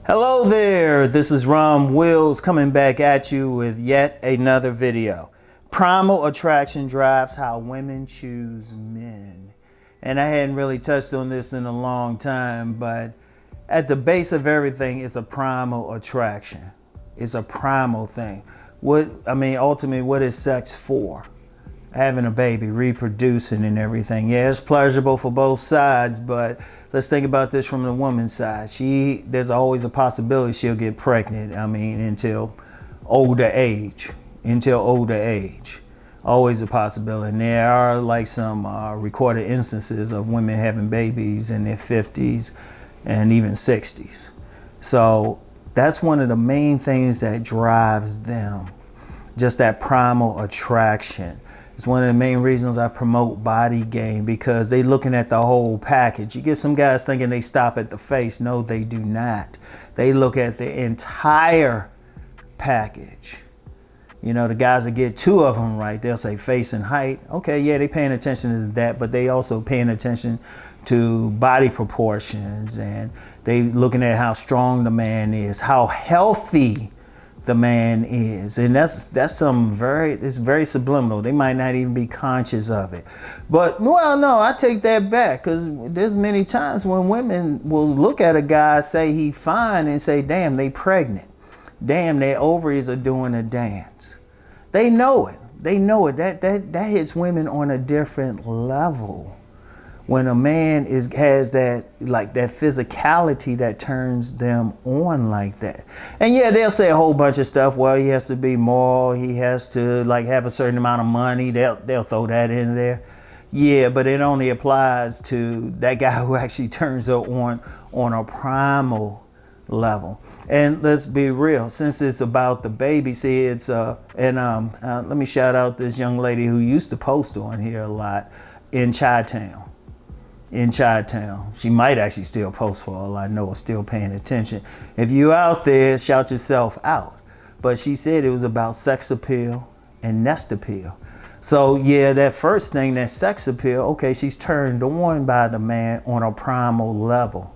Hello there, this is Rom Wills coming back at you with yet another video. Primal attraction drives how women choose men. And I hadn't really touched on this in a long time, but at the base of everything is a primal attraction. It's a primal thing. Ultimately, what is sex for? Having a baby, reproducing and everything. Yeah, it's pleasurable for both sides, but let's think about this from the woman's side. There's always a possibility she'll get pregnant. Until older age. Always a possibility. And there are like some recorded instances of women having babies in their 50s and even 60s. So that's one of the main things that drives them. Just that primal attraction. It's one of the main reasons I promote body game, because they looking at the whole package. You get some guys thinking they stop at the face. No, they do not. They look at the entire package. You know, the guys that get two of them right, they'll say face and height. Okay, yeah, they paying attention to that, but they also paying attention to body proportions, and they looking at how strong the man is, how healthy the man is. And that's it's very subliminal. They might not even be conscious of it. But well, no, I take that back, because there's many times when women will look at a guy, say he fine, and say, damn, they pregnant. Damn, their ovaries are doing a dance. They know it. That hits women on a different level. When a man has that physicality that turns them on like that. And yeah, they'll say a whole bunch of stuff. Well, he has to be moral. He has to have a certain amount of money. They'll throw that in there. Yeah, but it only applies to that guy who actually turns her on a primal level. And let's be real, since it's about the baby, see, let me shout out this young lady who used to post on here a lot in Chi-Town. She might actually still post, for all I know, or still paying attention. If you out there, shout yourself out. But she said it was about sex appeal and nest appeal. So yeah, that first thing, that sex appeal, okay, she's turned on by the man on a primal level.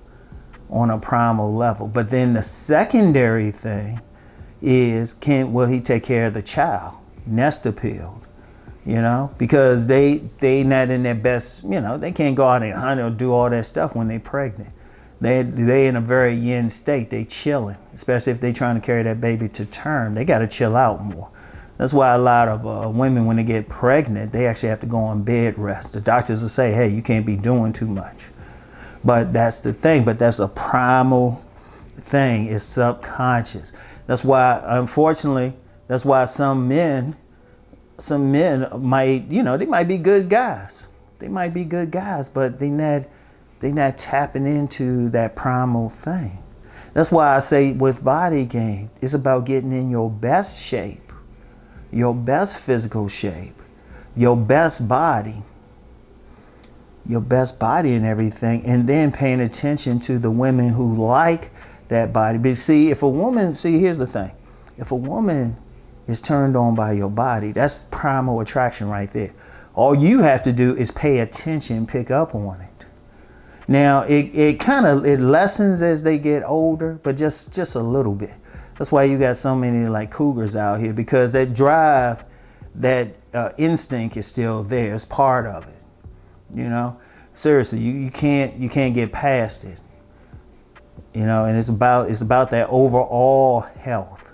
But then the secondary thing is, will he take care of the child? Nest appeal. Because they not in their best, they can't go out and hunt or do all that stuff when they're pregnant. They in a very yin state. They chilling, especially if they trying to carry that baby to term. They got to chill out more. That's why a lot of women, when they get pregnant, they actually have to go on bed rest. The doctors will say, hey, you can't be doing too much. But that's the thing. But that's a primal thing. It's subconscious. That's why, unfortunately, some men might, they might be good guys. But they not tapping into that primal thing. That's why I say with body game, it's about getting in your best shape, your best physical shape, your best body and everything, and then paying attention to the women who like that body. But here's the thing. If a woman is turned on by your body, that's primal attraction right there. All you have to do is pay attention, pick up on it. Now it lessens as they get older, but just a little bit. That's why you got so many cougars out here, because that drive, that instinct is still there. It's part of it. Seriously, you can't get past it. And it's about that overall health.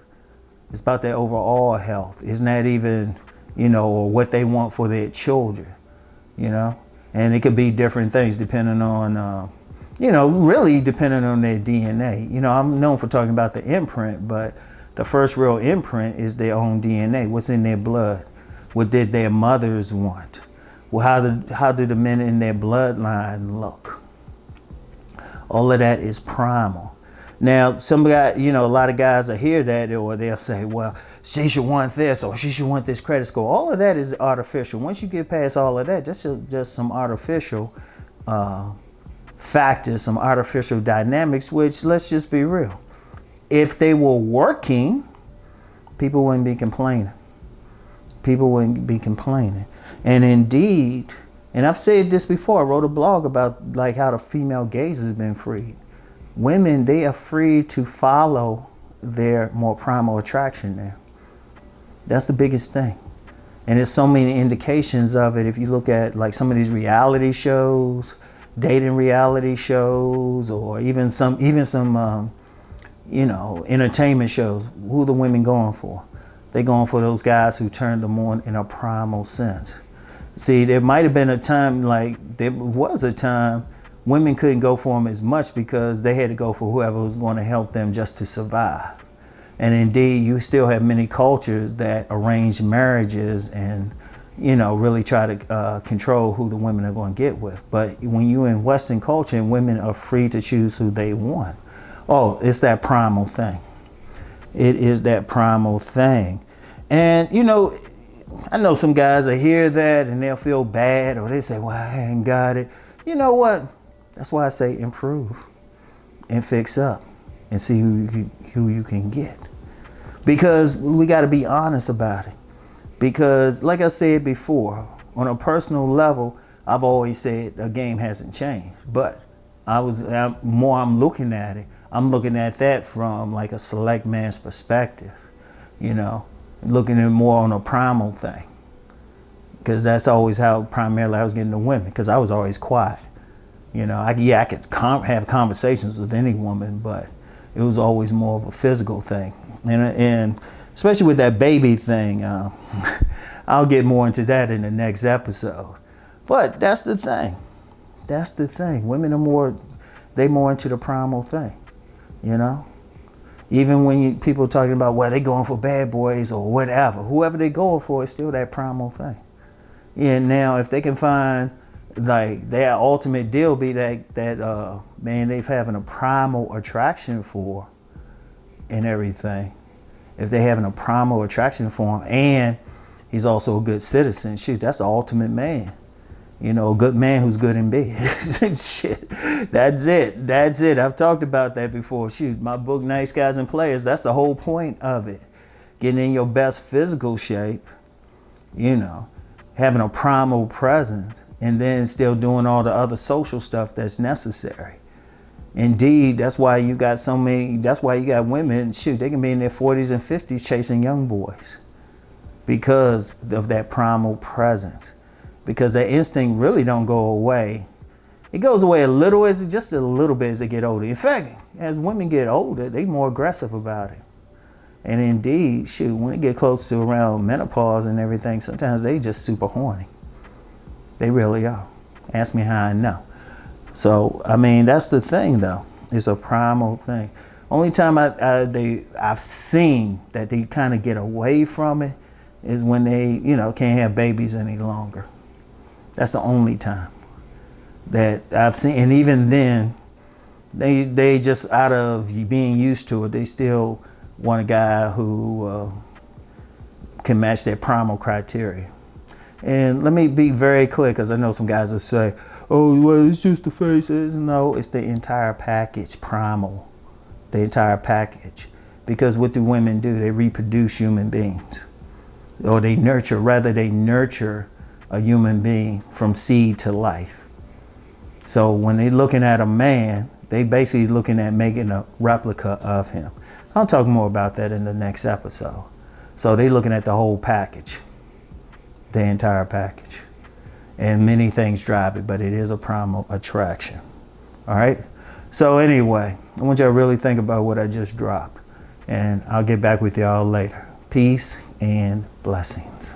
It's about their overall health. It's not even, or what they want for their children, And it could be different things depending on, really depending on their DNA. I'm known for talking about the imprint, but the first real imprint is their own DNA. What's in their blood? What did their mothers want? Well, how do the men in their bloodline look? All of that is primal. Now, a lot of guys will hear that, or they'll say, well, she should want this, or she should want this credit score. All of that is artificial. Once you get past all of that, that's just some artificial factors, some artificial dynamics, which, let's just be real. If they were working, people wouldn't be complaining. And indeed, and I've said this before, I wrote a blog about how the female gaze has been freed. women, they are free to follow their more primal attraction now. That's the biggest thing. And there's so many indications of it. If you look at like some of these reality shows, dating reality shows, or even some entertainment shows, who are the women going for? They're going for those guys who turned them on in a primal sense. See, there might have been a time, women couldn't go for them as much because they had to go for whoever was going to help them just to survive. And indeed, you still have many cultures that arrange marriages and, really try to control who the women are going to get with. But when you're in Western culture and women are free to choose who they want, it's that primal thing. It is that primal thing. And, I know some guys that hear that and they'll feel bad, or they say, well, I ain't got it. You know what? That's why I say improve and fix up and see who you can get. Because we got to be honest about it. Because like I said before, on a personal level, I've always said the game hasn't changed. But I'm looking at it. I'm looking at that from like a select man's perspective, looking at more on a primal thing. Because that's always how primarily I was getting to women, because I was always quiet. I could have conversations with any woman, but it was always more of a physical thing. And especially with that baby thing, I'll get more into that in the next episode. But that's the thing. That's the thing. Women are more into the primal thing, Even when people talking about, well, they going for bad boys or whatever. Whoever they going for is still that primal thing. And now if they can find, like, their ultimate deal be that man they've having a primal attraction for and everything. If they're having a primal attraction for him and he's also a good citizen, shoot, that's the ultimate man. A good man who's good in bed. Shit, that's it. I've talked about that before. Shoot, my book, Nice Guys and Players, that's the whole point of it. Getting in your best physical shape, having a primal presence, and then still doing all the other social stuff that's necessary. Indeed, that's why you got women, shoot, they can be in their 40s and 50s chasing young boys because of that primal presence. Because that instinct really don't go away. It goes away just a little bit as they get older. In fact, as women get older, they more aggressive about it. And indeed, shoot, when they get close to around menopause and everything, sometimes they just super horny. They really are. Ask me how I know. So, that's the thing though. It's a primal thing. Only time I've seen that they kind of get away from it is when they, can't have babies any longer. That's the only time that I've seen. And even then, they just out of being used to it, they still want a guy who can match their primal criteria. And let me be very clear, because I know some guys will say, oh, well, it's just the faces. No, it's the entire package, primal, the entire package. Because what do women do? They reproduce human beings. Or they nurture a human being from seed to life. So when they're looking at a man, they basically looking at making a replica of him. I'll talk more about that in the next episode. So they're looking at the whole package, the entire package. And many things drive it, but it is a primal attraction. All right? So anyway, I want y'all to really think about what I just dropped. And I'll get back with y'all later. Peace and blessings.